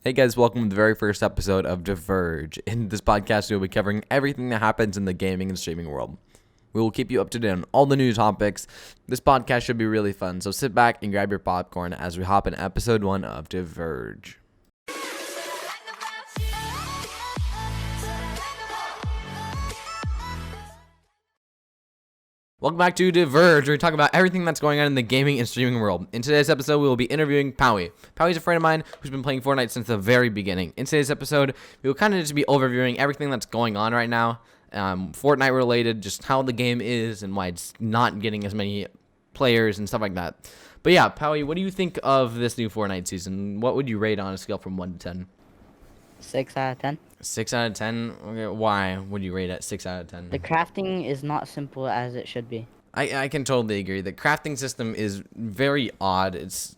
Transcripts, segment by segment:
Hey guys, welcome to the very first episode of Diverge. In this podcast, we will be covering everything that happens in the gaming and streaming world. We will keep you up to date on all the new topics. This podcast should be really fun, so sit back and grab your popcorn as we hop in episode 1 of Diverge. Welcome back to Diverge, where we talk about everything that's going on in the gaming and streaming world. In today's episode, we will be interviewing Powy. Powy's a friend of mine who's been playing Fortnite since the very beginning. In today's episode, we will kind of just be overviewing everything that's going on right now, Fortnite related, just how the game is and why it's not getting as many players and stuff like that. But yeah, Powy, what do you think of this new Fortnite season? What would you rate on a scale from 1 to 10? 6 out of 10. 6 out of 10? Okay, why would you rate it 6 out of 10? The crafting is not simple as it should be. I can totally agree. The crafting system is very odd. It's,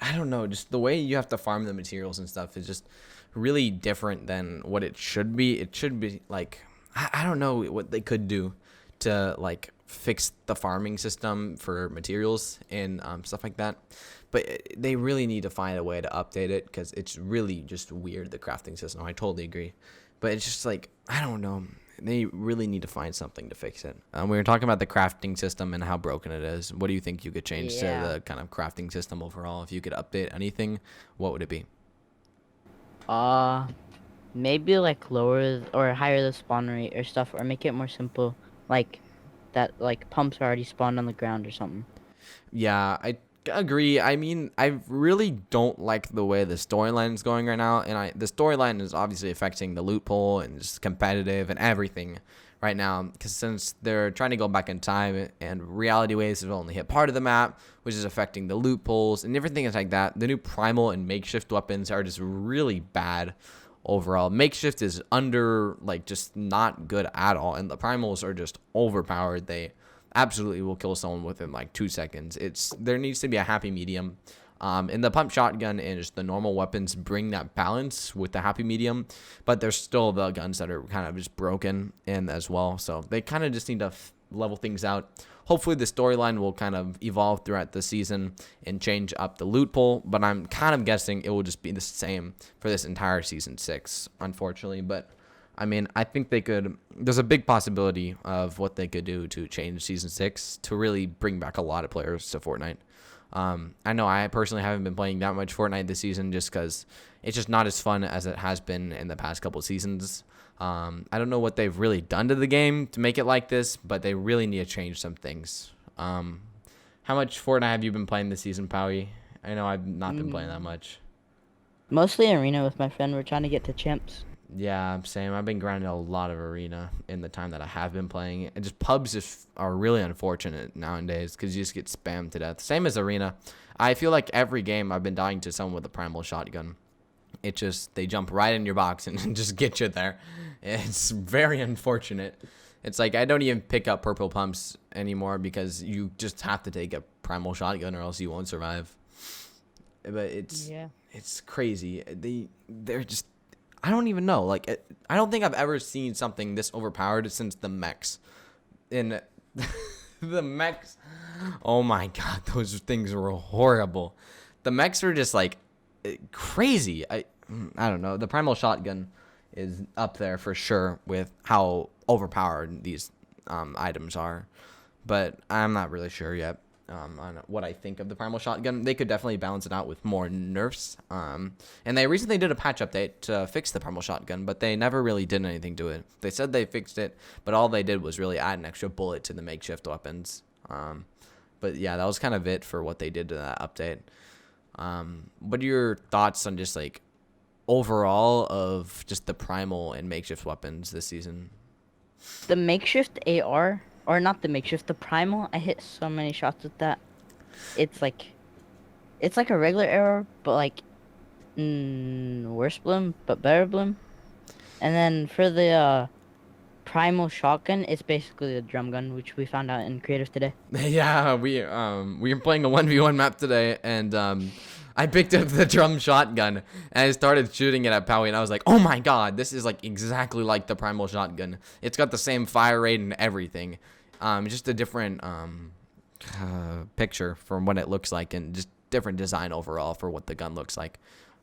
I don't know, just the way you have to farm the materials and stuff is just really different than what it should be. It should be like, I don't know what they could do to like fix the farming system for materials and stuff like that. But they really need to find a way to update it because it's really just weird, the crafting system. I totally agree. But it's just like, I don't know. They really need to find something to fix it. We were talking about the crafting system and how broken it is. What do you think you could change to the kind of crafting system overall? If you could update anything, what would it be? Maybe like lower or higher the spawn rate or stuff, or make it more simple, like that, like pumps are already spawned on the ground or something. Yeah, I agree. I mean, I really don't like the way the storyline is going right now, and the storyline is obviously affecting the loot pool and just competitive and everything right now, because since they're trying to go back in time and reality waves have only hit part of the map, which is affecting the loot pools and different things like that. The new primal and makeshift weapons are just really bad overall. Makeshift is just not good at all, and the primals are just overpowered. They absolutely will kill someone within like 2 seconds. There needs to be a happy medium. And the pump shotgun and just the normal weapons bring that balance with the happy medium, but there's still the guns that are kind of just broken in as well. So they kind of just need to level things out. Hopefully the storyline will kind of evolve throughout the season and change up the loot pool, but I'm kind of guessing it will just be the same for this entire season 6, unfortunately. But I mean, I think there's a big possibility of what they could do to change season 6 to really bring back a lot of players to Fortnite. I know I personally haven't been playing that much Fortnite this season just because it's just not as fun as it has been in the past couple seasons. I don't know what they've really done to the game to make it like this, but they really need to change some things. How much Fortnite have you been playing this season, Powy? I know I've not been playing that much. Mostly arena with my friend. We're trying to get to champs. Yeah, same. I've been grinding a lot of arena in the time that I have been playing. And just pubs just are really unfortunate nowadays because you just get spammed to death. Same as arena. I feel like every game I've been dying to someone with a primal shotgun. It just, they jump right in your box and just get you there. It's very unfortunate. It's like I don't even pick up purple pumps anymore because you just have to take a primal shotgun or else you won't survive. But it's crazy. They're just, I don't even know. Like, I don't think I've ever seen something this overpowered since the mechs. And the mechs, oh my god, those things were horrible. The mechs are just like crazy. I don't know. The primal shotgun is up there for sure with how overpowered these items are, but I'm not really sure yet on what I think of the primal shotgun. They could definitely balance it out with more nerfs, and they recently did a patch update to fix the primal shotgun, but they never really did anything to it. They said they fixed it, but all they did was really add an extra bullet to the makeshift weapons. But yeah, that was kind of it for what they did to that update. What are your thoughts on just like overall of just the primal and makeshift weapons this season? The makeshift AR, or not the makeshift, the primal, I hit so many shots with that. It's like a regular AR, but like worse bloom, but better bloom. And then for the primal shotgun, it's basically a drum gun, which we found out in creative today. Yeah, we were playing a 1v1 map today, and I picked up the drum shotgun and I started shooting it at Powy, and I was like, oh my god, this is like exactly like the primal shotgun. It's got the same fire rate and everything. Just a different picture from what it looks like, and just different design overall for what the gun looks like.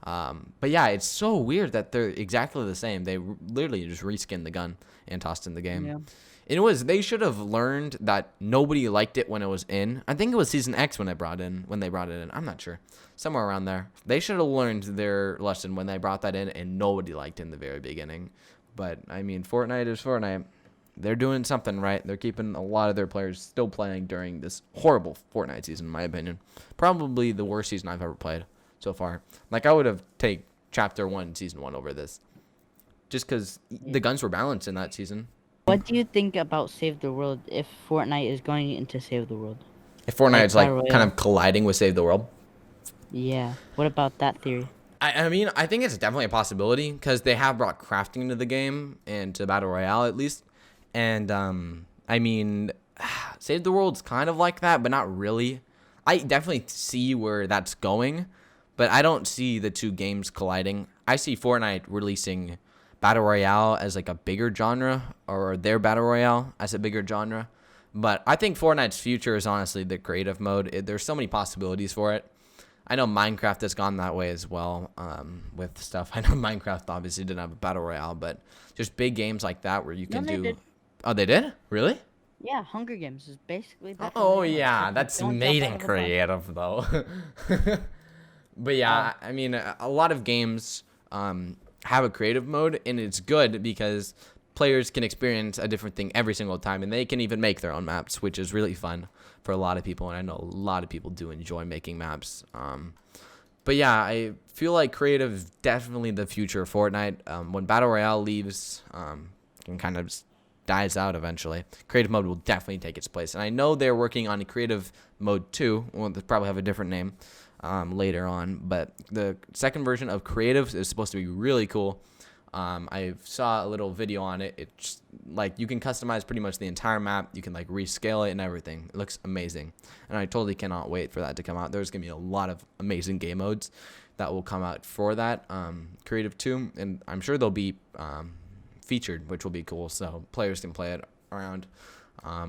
But yeah, it's so weird that they're exactly the same. They literally just reskinned the gun and tossed in the game. Yeah. They should have learned that nobody liked it when it was in. I think it was Season X when they brought it in. I'm not sure. Somewhere around there. They should have learned their lesson when they brought that in, and nobody liked it in the very beginning. But, I mean, Fortnite is Fortnite. They're doing something right. They're keeping a lot of their players still playing during this horrible Fortnite season, in my opinion. Probably the worst season I've ever played so far. Like, I would have taken Chapter 1, Season 1 over this. Just because the guns were balanced in that season. What do you think about Save the World if Fortnite is going into Save the World? If Fortnite's like Battle kind Royale. of colliding with Save the World. Yeah. What about that theory? I mean, I think it's definitely a possibility because they have brought crafting into the game and to Battle Royale at least. And, I mean, Save the World's kind of like that, but not really. I definitely see where that's going, but I don't see the two games colliding. I see Fortnite releasing Battle Royale as like a bigger genre, or their Battle Royale as a bigger genre. But I think Fortnite's future is honestly the creative mode. There's so many possibilities for it. I know Minecraft has gone that way as well with stuff. I know Minecraft obviously didn't have a Battle Royale, but just big games like that where you can they do... did. Oh, they did? Really? Yeah, Hunger Games is basically Battle Oh, Royale, yeah. except That's you don't made jump in out of a creative, though. But yeah, I mean, a lot of games have a creative mode, and it's good because players can experience a different thing every single time, and they can even make their own maps, which is really fun for a lot of people, and I know a lot of people do enjoy making maps. But yeah, I feel like creative is definitely the future of Fortnite. When Battle Royale leaves and kind of dies out eventually, creative mode will definitely take its place. And I know they're working on a creative mode too. Well, they'll probably have a different name later on. But the second version of creative is supposed to be really cool. I saw a little video on it. It's like you can customize pretty much the entire map. You can like rescale it and everything. It looks amazing. And I totally cannot wait for that to come out. There's going to be a lot of amazing game modes that will come out for that creative too. And I'm sure they'll be featured, which will be cool. So players can play it around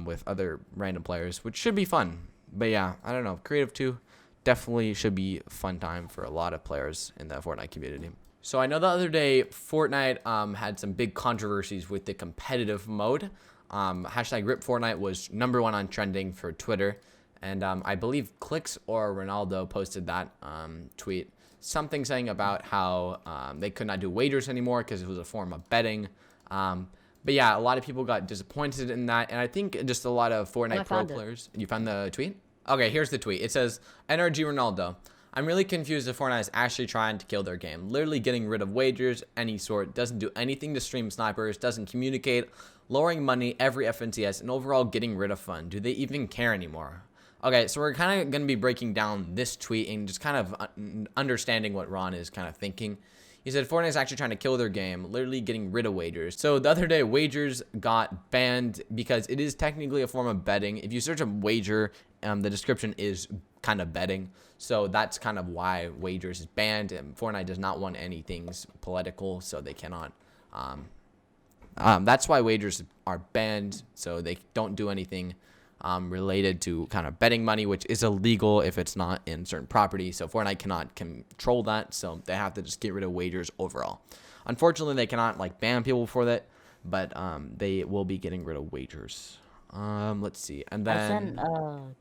with other random players, which should be fun. But yeah, I don't know. Creative 2 definitely should be a fun time for a lot of players in the Fortnite community. So I know the other day Fortnite had some big controversies with the competitive mode. Hashtag Rip Fortnite was #1 on trending for Twitter. And I believe Clicks or Ronaldo posted that tweet. Something saying about how they could not do wagers anymore because it was a form of betting. But yeah, a lot of people got disappointed in that. And I think just a lot of Fortnite pro players. You found the tweet? Okay, here's the tweet. It says, NRG Ronaldo. I'm really confused if Fortnite is actually trying to kill their game. Literally getting rid of wagers, any sort, doesn't do anything to stream snipers, doesn't communicate, lowering money every FNCS, and overall getting rid of fun. Do they even care anymore? Okay, so we're kind of going to be breaking down this tweet and just kind of understanding what Ron is kind of thinking. He said Fortnite is actually trying to kill their game, literally getting rid of wagers. So the other day, wagers got banned because it is technically a form of betting. If you search a wager, the description is kind of betting. So that's kind of why wagers is banned. And Fortnite does not want anything political, so they cannot. That's why wagers are banned, so they don't do anything related to kind of betting money, which is illegal if it's not in certain property. So Fortnite cannot control that, so they have to just get rid of wagers overall. Unfortunately, they cannot like ban people for that, but they will be getting rid of wagers. Let's see, and then I sent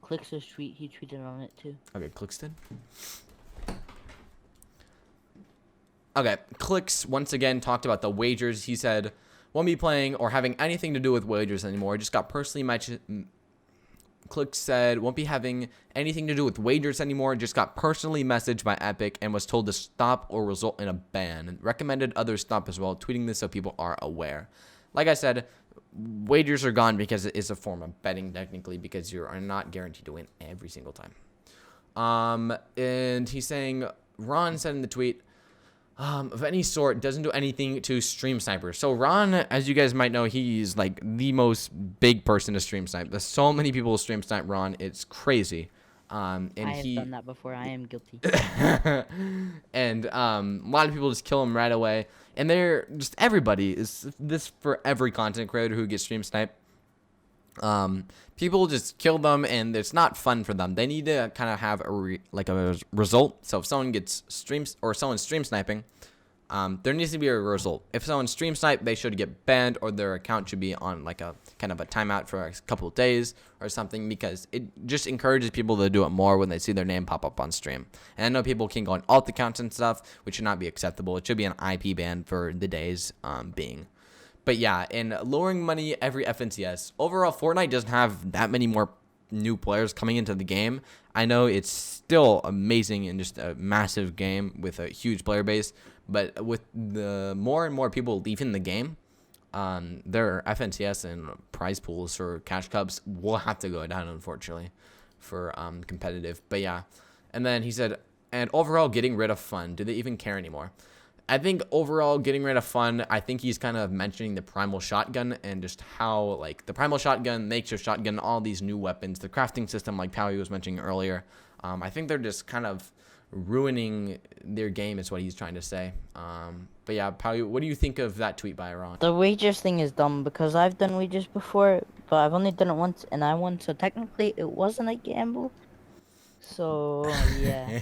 Clix's tweet. He tweeted on it too. Okay, Clicks did. Okay, Clicks once again talked about the wagers. He said, "Won't be playing or having anything to do with wagers anymore. Just got personally Click said, won't be having anything to do with wagers anymore. Just got personally messaged by Epic and was told to stop or result in a ban. And recommended others stop as well, tweeting this so people are aware. Like I said, wagers are gone because it is a form of betting technically because you are not guaranteed to win every single time. And he's saying, Ron said in the tweet, of any sort, doesn't do anything to stream snipers. So Ron, as you guys might know, he's like the most big person to stream snipe. There's so many people who stream snipe Ron. It's crazy. And I have done that before. I am guilty. And a lot of people just kill him right away. And they're just everybody is this for every content creator who gets stream sniped. People just kill them, and it's not fun for them. They need to kind of have a result. So if someone gets streams or someone's stream sniping, there needs to be a result. If someone stream snipe, they should get banned, or their account should be on like a kind of a timeout for a couple of days or something, because it just encourages people to do it more when they see their name pop up on stream. And I know people can go on alt accounts and stuff, which should not be acceptable. It should be an IP ban for the days being. But yeah, in lowering money every FNCS, overall Fortnite doesn't have that many more new players coming into the game. I know it's still amazing and just a massive game with a huge player base, but with the more and more people leaving the game, their FNCS and prize pools for cash cups will have to go down, unfortunately, for competitive. But yeah, and then he said, and overall getting rid of fun. Do they even care anymore? I think overall getting rid of fun, I think he's kind of mentioning the primal shotgun and just how like the primal shotgun, makeshift shotgun, all these new weapons, the crafting system like Powy was mentioning earlier. I think they're just kind of ruining their game is what he's trying to say. But yeah, Powy, what do you think of that tweet by Ron? The wagers thing is dumb because I've done wagers before, but I've only done it once and I won, so technically it wasn't a gamble. So yeah.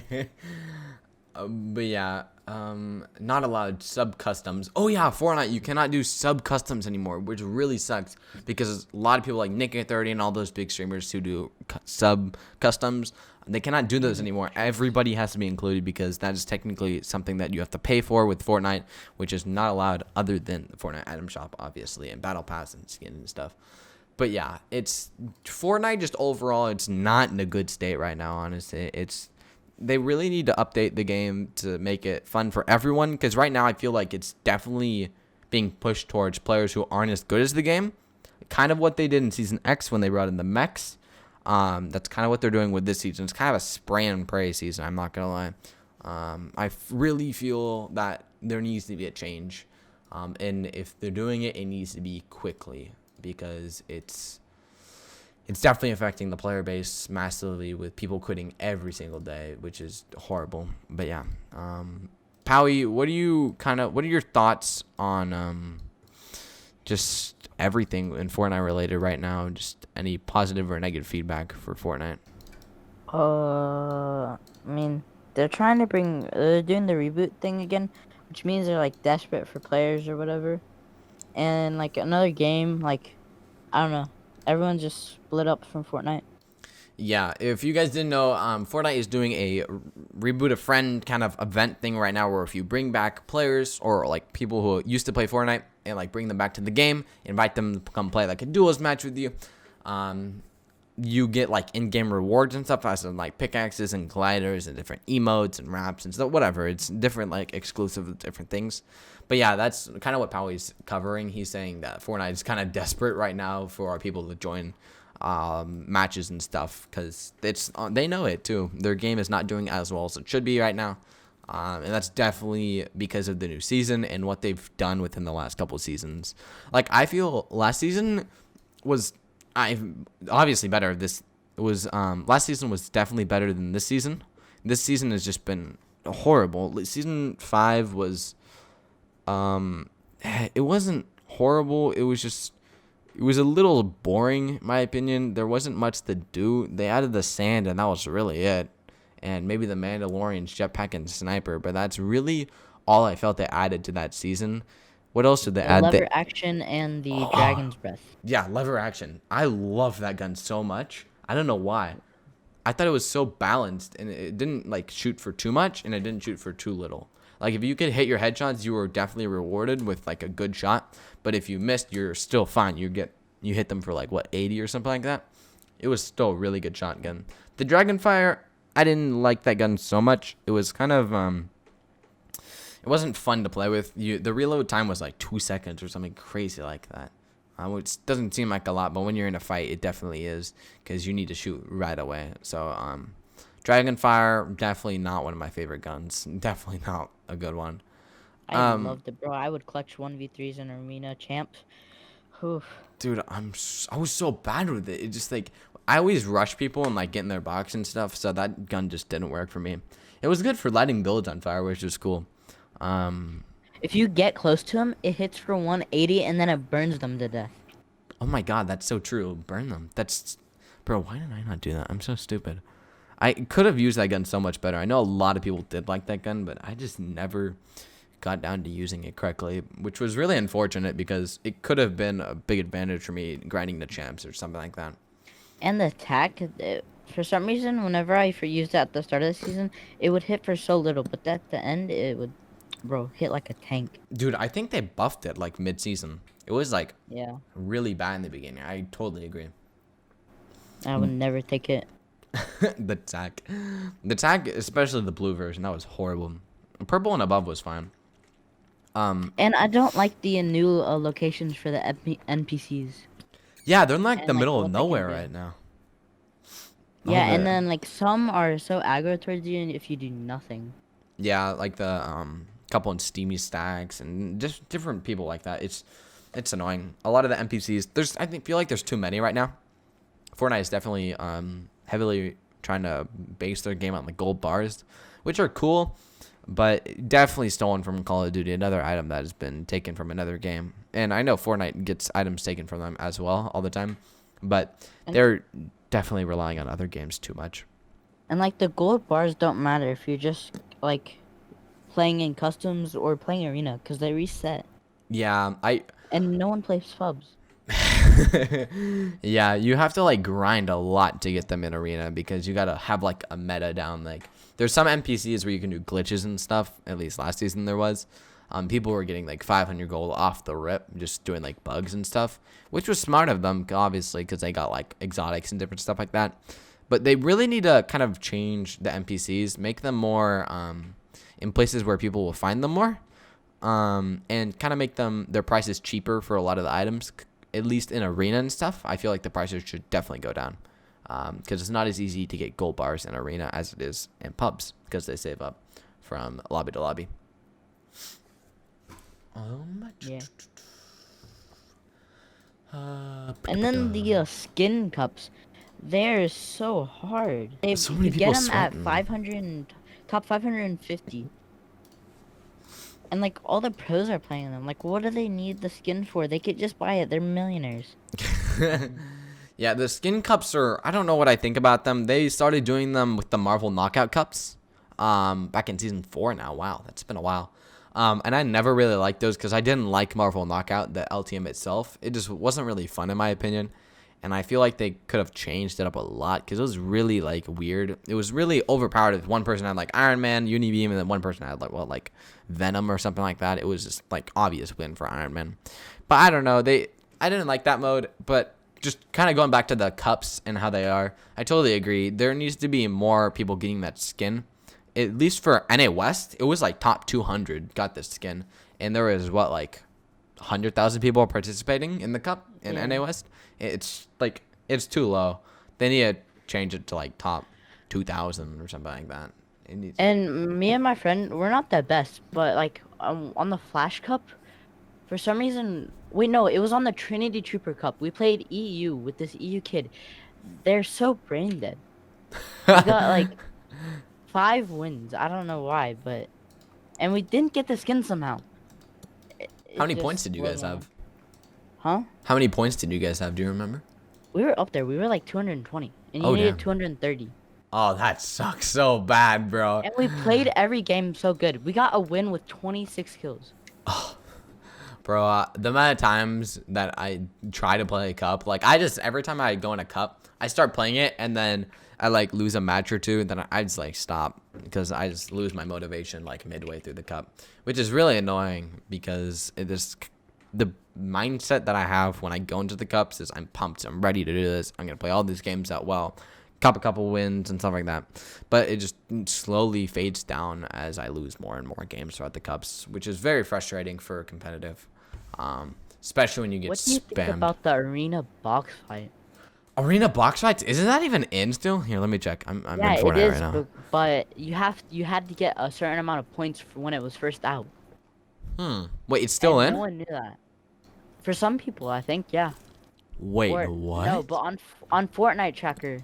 But yeah, not allowed sub customs. Oh yeah, Fortnite, you cannot do sub customs anymore, which really sucks because a lot of people like Nick30 and all those big streamers who do sub customs, they cannot do those anymore. Everybody has to be included because that is technically something that you have to pay for with Fortnite, which is not allowed other than the Fortnite item shop, obviously, and battle pass and skin and stuff. But yeah, it's Fortnite just overall, it's not in a good state right now, honestly. They really need to update the game to make it fun for everyone, because right now I feel like it's definitely being pushed towards players who aren't as good as the game. Kind of what they did in Season X when they brought in the mechs. That's kind of what they're doing with this season. It's kind of a spray and pray season, I'm not going to lie. I really feel that there needs to be a change. And if they're doing it, it needs to be quickly, because it's definitely affecting the player base massively with people quitting every single day, which is horrible. But yeah, Powy, what are your thoughts on just everything in Fortnite related right now? Just any positive or negative feedback for Fortnite? I mean, they're doing the reboot thing again, which means they're like desperate for players or whatever. And like another game, like, I don't know, everyone just split up from Fortnite. Yeah, if you guys didn't know, Fortnite is doing a reboot a friend kind of event thing right now, where if you bring back players or like people who used to play Fortnite and like bring them back to the game, invite them to come play like a duos match with you, you get like in-game rewards and stuff, as in like pickaxes and gliders and different emotes and wraps and stuff, whatever. It's different, like exclusive different things. But yeah, that's kind of what Powy's covering. He's saying that Fortnite is kind of desperate right now for our people to join matches and stuff, because they know it too. Their game is not doing as well as it should be right now, and that's definitely because of the new season and what they've done within the last couple of seasons. Like, I feel last season was obviously better. Last season was definitely better than this season. This season has just been horrible. Season 5 was it wasn't horrible. It was a little boring, in my opinion. There wasn't much to do. They added the sand, and that was really it. And maybe the Mandalorian's jetpack and sniper, but that's really all I felt they added to that season. What else did they add? Lever action and the dragon's breath. Yeah, lever action. I love that gun so much. I don't know why. I thought it was so balanced, and it didn't like shoot for too much, and it didn't shoot for too little. Like, if you could hit your headshots, you were definitely rewarded with like a good shot. But if you missed, you're still fine. You hit them for like what, 80 or something like that. It was still a really good shotgun. The Dragonfire, I didn't like that gun so much. It was kind of it wasn't fun to play with. The reload time was like 2 seconds or something crazy like that. Which doesn't seem like a lot, but when you're in a fight, it definitely is, because you need to shoot right away. So Dragonfire, definitely not one of my favorite guns. Definitely not a good one. I loved it, bro. I would clutch 1v3s in arena champs. Oof. Dude, I was so bad with it. It just like, I always rush people and like get in their box and stuff, so that gun just didn't work for me. It was good for lighting builds on fire, which was cool. If you get close to him, it hits for 180 and then it burns them to death. Oh my god, that's so true. Burn them. Bro, why did I not do that? I'm so stupid. I could have used that gun so much better. I know a lot of people did like that gun, but I just never got down to using it correctly, which was really unfortunate because it could have been a big advantage for me grinding the champs or something like that. And the attack, for some reason, whenever I used it at the start of the season, it would hit for so little, but at the end, it would, bro, hit like a tank. Dude, I think they buffed it like mid-season. It was like Yeah, really bad in the beginning. I totally agree. I would never take it. The tag, especially the blue version, that was horrible. Purple and above was fine. And I don't like the new locations for the NPCs. Yeah, they're in like the And like middle of what they can nowhere do. right now. Yeah, All and the then like some are so aggro towards you if you do nothing. Yeah, like the couple in steamy stacks and just different people like that. It's annoying. A lot of the NPCs, feel like there's too many right now. Fortnite is definitely heavily trying to base their game on the gold bars, which are cool, but definitely stolen from Call of Duty, another item that has been taken from another game. And I know Fortnite gets items taken from them as well all the time, but And they're definitely relying on other games too much. and like the gold bars don't matter if you're just like playing in customs or playing arena because they reset Yeah, and no one plays subs. yeah, you have to like grind a lot to get them in arena because you gotta have like a meta down. Like there's some NPCs where you can do glitches and stuff. At least last season there was. People were getting like 500 gold off the rip just doing like bugs and stuff, which was smart of them obviously because they got like exotics and different stuff like that. But they really need to kind of change the NPCs, make them more in places where people will find them more, and kind of make their prices cheaper for a lot of the items. At least in arena and stuff, I feel like the prices should definitely go down because it's not as easy to get gold bars in arena as it is in pubs because they save up from lobby to lobby. Yeah. And then the skin cups, they're so hard. So many You get people them at sweating. 500 top 550. And like all the pros are playing them. Like what do they need the skin for? They could just buy it. They're millionaires. Yeah, the skin cups I don't know what I think about them. They started doing them with the Marvel Knockout Cups back in Season 4 now. Wow, that's been a while. And I never really liked those because I didn't like Marvel Knockout, the LTM itself. It just wasn't really fun in my opinion. And I feel like they could have changed it up a lot because it was really like weird. It was really overpowered. If one person had like Iron Man, Unibeam, and then one person had like Venom or something like that. It was just like obvious win for Iron Man. But I don't know. I didn't like that mode. But just kind of going back to the cups and how they are, I totally agree. There needs to be more people getting that skin. At least for NA West, it was like top 200 got this skin, and there was like 100,000 people participating in the cup in Yeah. NA West. It's too low. They need to change it to like top 2,000 or something like that. It needs. And me and my friend, we're not the best, but like on the Flash Cup, for some reason, wait, no, it was on the Trinity Trooper Cup. We played EU with this EU kid. They're so brain dead. We got like 5 wins. I don't know why, and we didn't get the skin somehow. How many points did you guys have? Huh? How many points did you guys have? Do you remember? We were up there. We were like 220, and you Oh, needed damn. 230. Oh, that sucks so bad, bro. And we played every game so good. We got a win with 26 kills. Bro, the amount of times that I try to play a cup, like every time I go in a cup, I start playing it and then I like lose a match or two, and then I just like stop because I just lose my motivation like midway through the cup, which is really annoying because the mindset that I have when I go into the cups is I'm pumped, I'm ready to do this, I'm gonna play all these games out well, a couple wins and stuff like that, but it just slowly fades down as I lose more and more games throughout the cups, which is very frustrating for competitive, especially when you get What do you think spammed. about the arena box fight? Arena box fights, isn't that even in still? Here, let me check. I'm Yeah, in it Fortnite is, right now. but you had to get a certain amount of points for when it was first out. Wait, it's still And in? no one knew that. For some people, I think, yeah. Wait, Or what? no, but on Fortnite Tracker,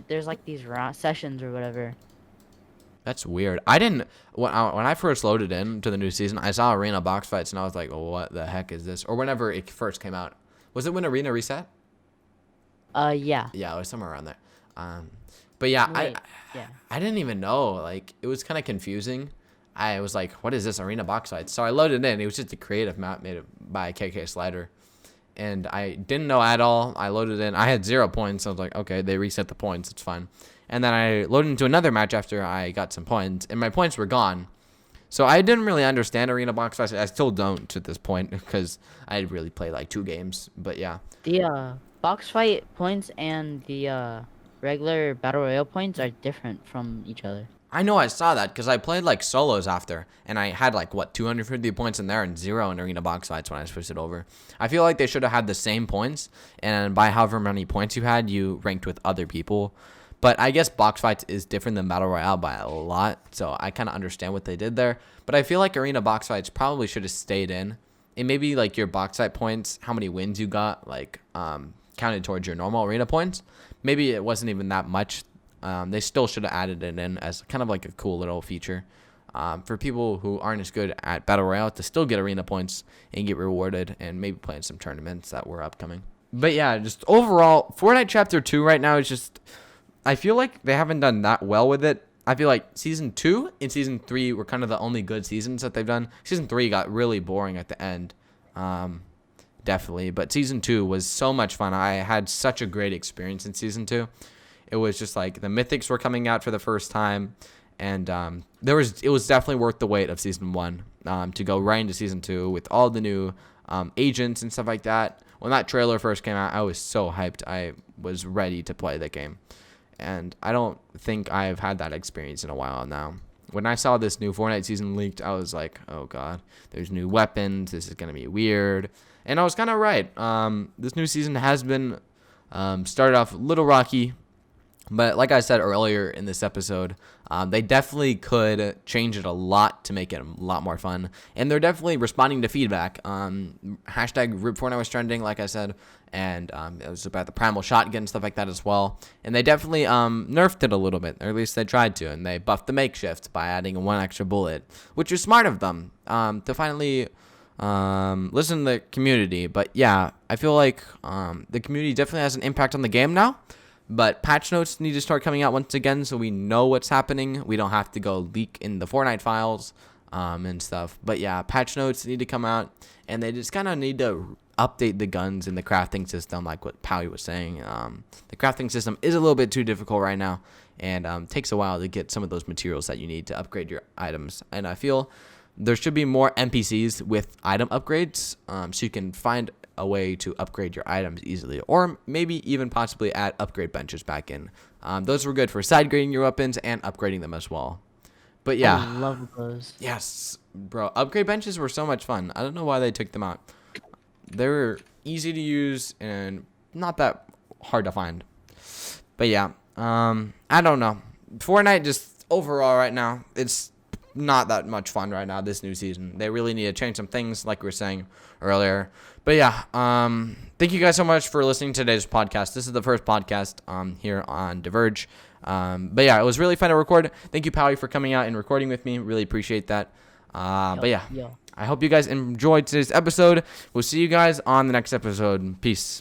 there's like these sessions or whatever. That's weird. I didn't when I first loaded into the new season, I saw arena box fights and I was like, "What the heck is this?" Or whenever it first came out, was it when arena reset? Yeah. Yeah, it was somewhere around there. Um, but yeah, Wait. Yeah. I didn't even know. Like, it was kind of confusing. I was like, "What is this arena box fight?" So I loaded in. It was just a creative map made by KK Slider, and I didn't know at all. I loaded in. I had 0 points. I was like, "Okay, they reset the points. It's fine." And then I loaded into another match after I got some points, and my points were gone. So I didn't really understand arena box fights. I still don't at this point because I really played like 2 games. But yeah. The box fight points and the regular battle royale points are different from each other. I know I saw that because I played like solos after, and I had like 250 points in there and 0 in arena box fights when I switched it over. I feel like they should have had the same points, and by however many points you had, you ranked with other people. But I guess box fights is different than battle royale by a lot, so I kind of understand what they did there. But I feel like arena box fights probably should have stayed in, and maybe like your box fight points, how many wins you got, like counted towards your normal arena points. Maybe it wasn't even that much. They still should have added it in as kind of like a cool little feature for people who aren't as good at battle royale to still get arena points and get rewarded and maybe play in some tournaments that were upcoming. But yeah, just overall, Fortnite Chapter 2 right now is just, I feel like they haven't done that well with it. I feel like Season 2 and Season 3 were kind of the only good seasons that they've done. Season 3 got really boring at the end, definitely. But Season 2 was so much fun. I had such a great experience in Season 2. It was just like the mythics were coming out for the first time. And it was definitely worth the wait of Season 1 to go right into Season 2 with all the new agents and stuff like that. When that trailer first came out, I was so hyped. I was ready to play the game. And I don't think I've had that experience in a while now. When I saw this new Fortnite season leaked, I was like, oh god, there's new weapons. This is going to be weird. And I was kind of right. This new season has been started off a little rocky. But like I said earlier in this episode, they definitely could change it a lot to make it a lot more fun. And they're definitely responding to feedback. Hashtag Rip Fortnite was trending, like I said. And it was about the primal shotgun and stuff like that as well. And they definitely nerfed it a little bit, or at least they tried to. And they buffed the makeshift by adding 1 extra bullet, which is smart of them to finally listen to the community. But yeah, I feel like the community definitely has an impact on the game now. But patch notes need to start coming out once again so we know what's happening. We don't have to go leak in the Fortnite files and stuff. But yeah, patch notes need to come out. And they just kind of need to update the guns in the crafting system, like what Powy was saying. The crafting system is a little bit too difficult right now. And takes a while to get some of those materials that you need to upgrade your items. And I feel there should be more NPCs with item upgrades so you can find a way to upgrade your items easily, or maybe even possibly add upgrade benches back in. Those were good for side grading your weapons and upgrading them as well. But yeah, I love those. yes, bro, upgrade benches were so much fun. I don't know why they took them out. They were easy to use and not that hard to find. But yeah, I don't know. Fortnite just overall right now, it's not that much fun right now this new season. They really need to change some things like we were saying earlier. But yeah, thank you guys so much for listening to today's podcast. This is the first podcast here on Diverge. But yeah, it was really fun to record. Thank you, Powy, for coming out and recording with me. Really appreciate that. But yeah, I hope you guys enjoyed today's episode. We'll see you guys on the next episode. Peace.